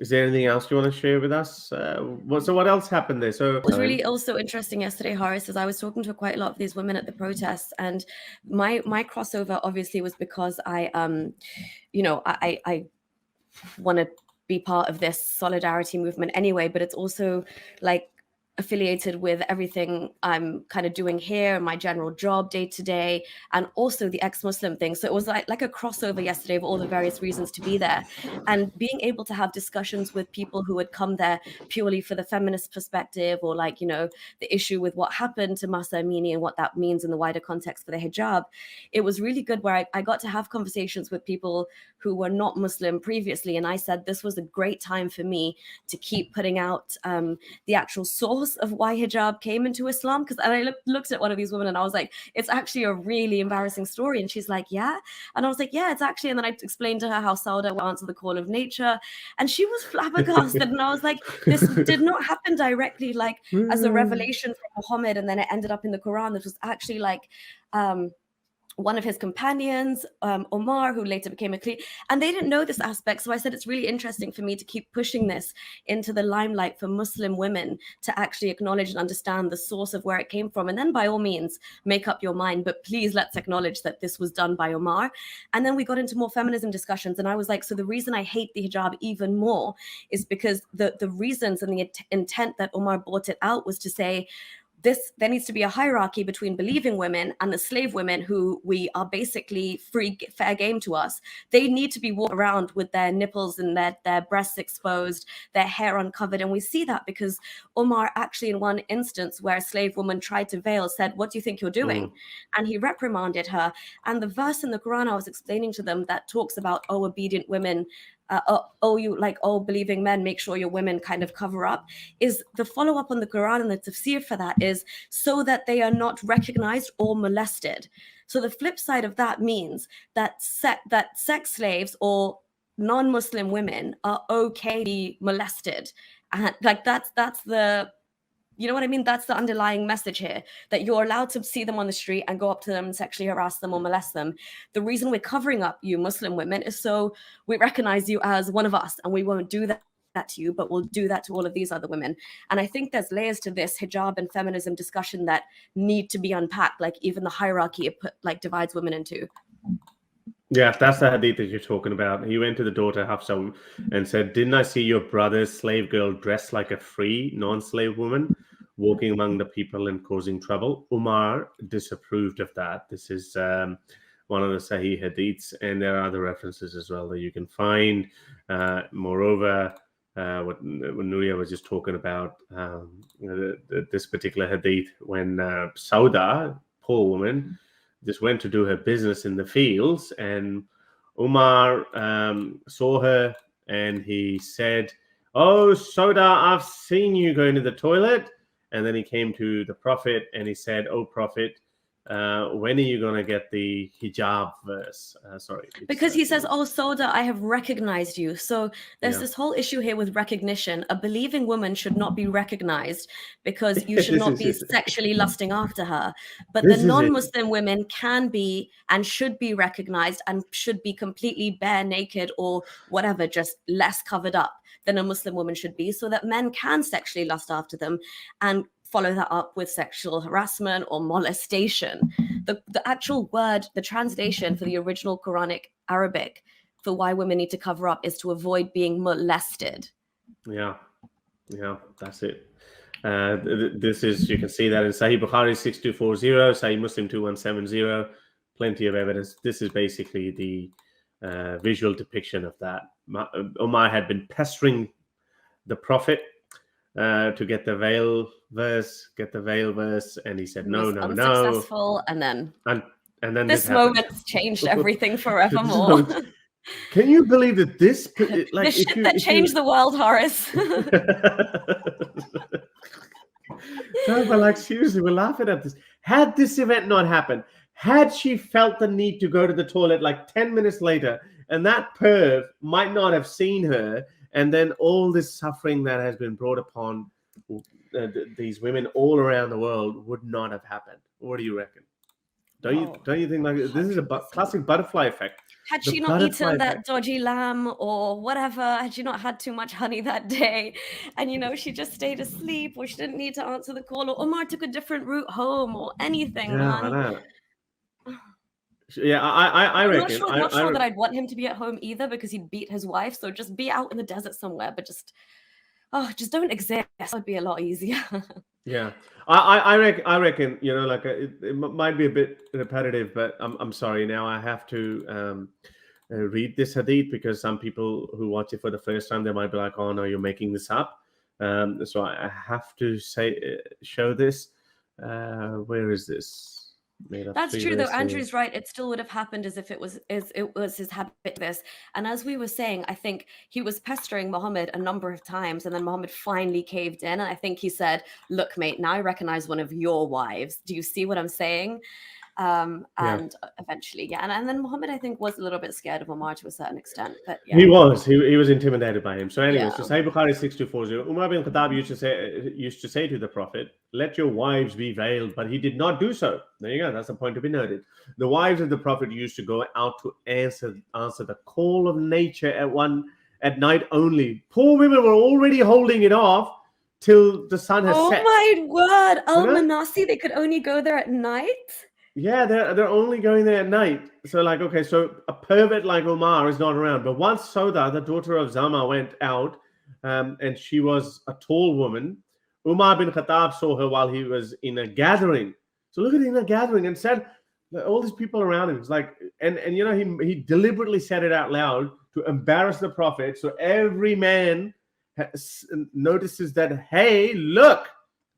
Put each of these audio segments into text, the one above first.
Is there anything else you want to share with us? What else happened there? So What was really also interesting yesterday, Horace, is I was talking to quite a lot of these women at the protests, and my crossover obviously was because I want to be part of this solidarity movement anyway, but it's also like affiliated with everything I'm kind of doing here, my general job day to day, and also the ex-Muslim thing. So it was like a crossover yesterday of all the various reasons to be there, and being able to have discussions with people who had come there purely for the feminist perspective, or like, the issue with what happened to Mahsa Amini and what that means in the wider context for the hijab. It was really good where I got to have conversations with people who were not Muslim previously, and I said this was a great time for me to keep putting out the actual source of why hijab came into Islam, because I looked at one of these women and I was like, it's actually a really embarrassing story, and she's like, yeah, and I was like, yeah, it's actually, and then I explained to her how Sauda would answer the call of nature, and she was flabbergasted, and I was like, this did not happen directly like as a revelation from Muhammad and then it ended up in the Quran. This was actually like one of his companions, Omar, who later became a Khalif, and they didn't know this aspect. So I said it's really interesting for me to keep pushing this into the limelight for Muslim women to actually acknowledge and understand the source of where it came from. And then by all means, make up your mind, but please let's acknowledge that this was done by Omar. And then we got into more feminism discussions. And I was like, so the reason I hate the hijab even more is because the reasons and the intent that Omar brought it out was to say, there needs to be a hierarchy between believing women and the slave women who we are basically fair game to us. They need to be walked around with their nipples and their breasts exposed, their hair uncovered. And we see that because Omar actually in one instance where a slave woman tried to veil said, what do you think you're doing? And he reprimanded her. And the verse in the Quran I was explaining to them that talks about, obedient women, believing men, make sure your women kind of cover up, is the follow-up on the Quran, and the tafsir for that is so that they are not recognized or molested. So the flip side of that means that sex slaves or non-Muslim women are okay to be molested, and like that's the, you know what I mean? That's the underlying message here, that you're allowed to see them on the street and go up to them and sexually harass them or molest them. The reason we're covering up you Muslim women is so we recognize you as one of us, and we won't do that to you, but we'll do that to all of these other women. And I think there's layers to this hijab and feminism discussion that need to be unpacked, like even the hierarchy it divides women into. Yeah, that's the hadith that you're talking about. He went to the daughter Hafsa and said, didn't I see your brother's slave girl dressed like a free non-slave woman, walking among the people and causing trouble? Umar disapproved of that. This is one of the Sahih hadiths, and there are other references as well that you can find. Moreover, what Nuria was just talking about, this particular hadith, when Sauda, poor woman, just went to do her business in the fields, and Umar saw her, and he said, oh, Sauda, I've seen you going to the toilet. And then he came to the Prophet and he said, oh, Prophet, when are you going to get the hijab verse? Because he says, oh, Sauda, I have recognized you. So there's this whole issue here with recognition. A believing woman should not be recognized because you should not be sexually lusting after her. But the non-Muslim women can be and should be recognized and should be completely bare naked or whatever, just less covered up than a Muslim woman should be, so that men can sexually lust after them and follow that up with sexual harassment or molestation. The actual word, the translation for the original Quranic Arabic for why women need to cover up is to avoid being molested. Yeah, that's it. This is, you can see that in Sahih Bukhari 6240, Sahih Muslim 2170, plenty of evidence. This is basically the visual depiction of that. Umar had been pestering the Prophet to get the veil verse, and he said no. Unsuccessful, and then this moment changed everything forevermore. Can you believe that this the shit that changed the world, Horace? No, but like seriously, we're laughing at this. Had this event not happened, had she felt the need to go to the toilet like 10 minutes later, and that perv might not have seen her, and then all this suffering that has been brought upon these women all around the world would not have happened. What do you reckon? Don't you think like this is a 100%. classic butterfly effect? Had The she not butterfly eaten that effect. dodgy lamb or whatever, had she not had too much honey that day, and she just stayed asleep, or she didn't need to answer the call, or Omar took a different route home, or anything, Yeah, I man. know. Yeah, I I'm reckon. not sure that I'd want him to be at home either, because he'd beat his wife. So just be out in the desert somewhere, but just don't exist. That would be a lot easier. Yeah, I reckon. Like it might be a bit repetitive, but I'm sorry. Now I have to read this hadith, because some people who watch it for the first time, they might be like, "Oh no, you're making this up." So I have to show this. Where is this? Made up That's three true, though. verses. Andrew's right. It still would have happened as if it was his habit. This, and as we were saying, I think he was pestering Muhammad a number of times, and then Muhammad finally caved in. And I think he said, "Look, mate, now I recognize one of your wives. Do you see what I'm saying?" And eventually, and then Muhammad, I think, was a little bit scared of Omar to a certain extent, but yeah. He was intimidated by him. So anyway, so Yeah. Sahih Bukhari 6240. Umar bin Khattab used to say to the Prophet, "Let your wives be veiled," but he did not do so. There you go. That's a point to be noted. The wives of the Prophet used to go out to answer the call of nature at night only. Poor women were already holding it off till the sun has set. Oh my word, You know? Al-Manasi, they could only go there at night? Yeah, they're only going there at night. So like, okay, so a pervert like Omar is not around. But once Sauda, the daughter of Zama, went out, and she was a tall woman, Umar bin Khattab saw her while he was in a gathering. So look at him in a gathering, and said, all these people around him. It's like, and he deliberately said it out loud to embarrass the Prophet. So every man notices that, hey, look,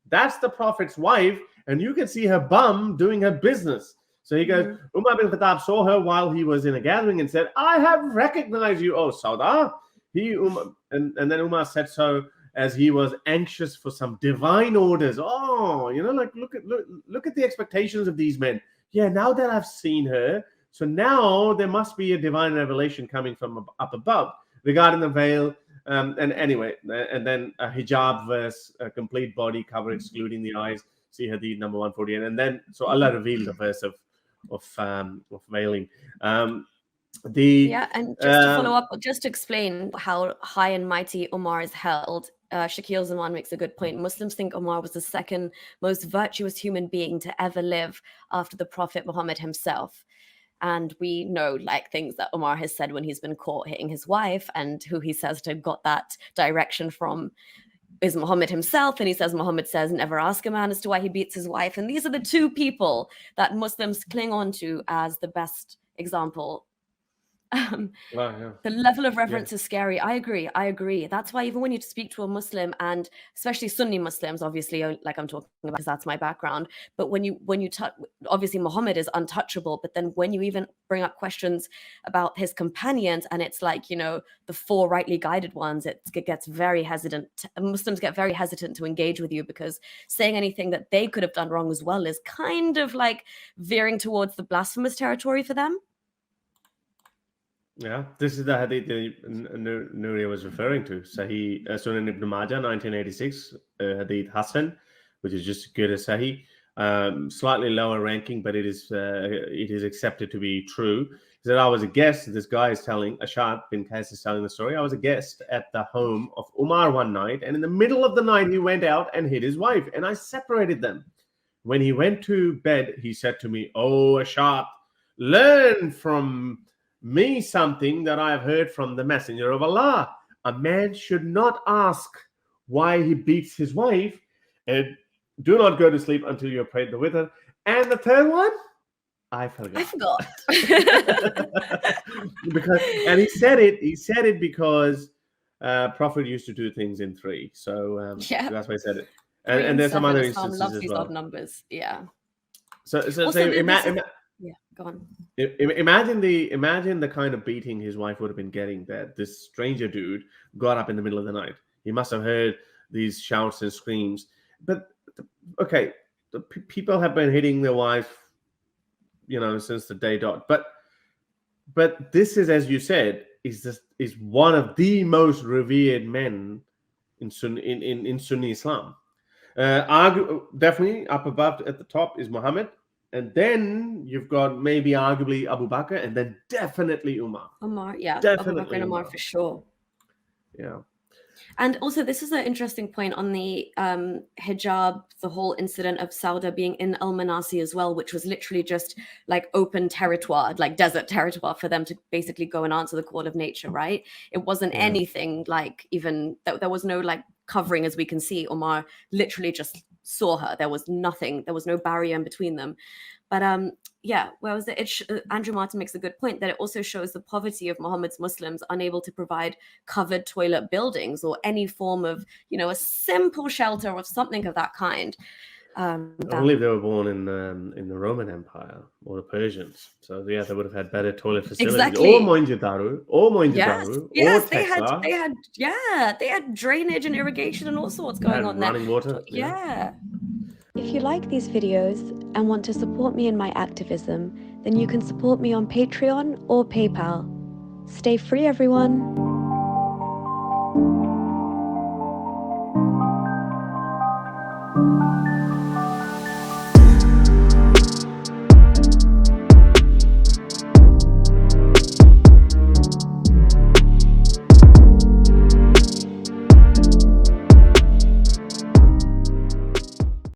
that's the Prophet's wife, and you can see her bum doing her business. So he goes, Umar bin Khattab saw her while he was in a gathering and said, I have recognized you, O Sauda. And then Umar said so as he was anxious for some divine orders. Oh, like look at the expectations of these men. Yeah, now that I've seen her, so now there must be a divine revelation coming from up above regarding the veil. And anyway, and then a hijab verse, a complete body cover excluding the eyes. See Hadith number 148, and then so Allah revealed the verse of veiling. And just to follow up, just to explain how high and mighty Omar is held, Shakil Zaman makes a good point. Muslims think Omar was the second most virtuous human being to ever live after the Prophet Muhammad himself. And we know things that Omar has said when he's been caught hitting his wife, and who he says to got that direction from is Muhammad himself. And he says, Muhammad says, never ask a man as to why he beats his wife. And these are the two people that Muslims cling on to as the best example. The level of reverence is scary. I agree. That's why even when you speak to a Muslim, and especially Sunni Muslims, obviously, like I'm talking about, because that's my background, but when you touch, obviously Muhammad is untouchable, but then when you even bring up questions about his companions, and it's like, the four rightly guided ones, it gets very hesitant. Muslims get very hesitant to engage with you, because saying anything that they could have done wrong as well is kind of like veering towards the blasphemous territory for them. Yeah, this is the hadith Nuria was referring to. Sahih Sunan Ibn Majah, 1986, hadith Hassan, which is just good as Sahih. Slightly lower ranking, but it is accepted to be true. He said, I was a guest. This guy is telling, Ashad bin Qais is telling the story. I was a guest at the home of Umar one night, and in the middle of the night, he went out and hit his wife, and I separated them. When he went to bed, he said to me, Oh, Ashad, learn from me something that I have heard from the Messenger of Allah. A man should not ask why he beats his wife, and do not go to sleep until you have prayed the witr. And the third one, I forgot. And he said it because Prophet used to do things in three. So that's why he said it. And there's some other instances as well. Odd numbers, yeah. So yeah, go on. Imagine the kind of beating his wife would have been getting, that this stranger dude got up in the middle of the night. He must have heard these shouts and screams. But okay, people have been hitting their wives, since the day dot. But this is, as you said, is one of the most revered men in Sunni Islam. Definitely up above at the top is Muhammad. And then you've got maybe arguably Abu Bakr, and then definitely Umar. Umar, yeah, Abu Bakr Definitely and Umar Umar. for sure. Yeah. And also, this is an interesting point on the hijab, the whole incident of Sauda being in Al Manasi as well, which was literally just like open territoire, like desert territoire for them to basically go and answer the call of nature, right? It wasn't Yeah. anything like even there was no like covering, as we can see. Omar literally just saw her. There was nothing, there was no barrier in between them. But yeah, where was it? Andrew Martin makes a good point that it also shows the poverty of Muhammad's Muslims, unable to provide covered toilet buildings or any form of, a simple shelter or something of that kind. Only if they were born in the Roman Empire or the Persians. So yeah, they would have had better toilet facilities. Exactly. Or Mohenjo-daro, or Tesla. They had drainage and irrigation and all sorts going on there. Running water. Yeah. If you like these videos and want to support me in my activism, then you can support me on Patreon or PayPal. Stay free, everyone.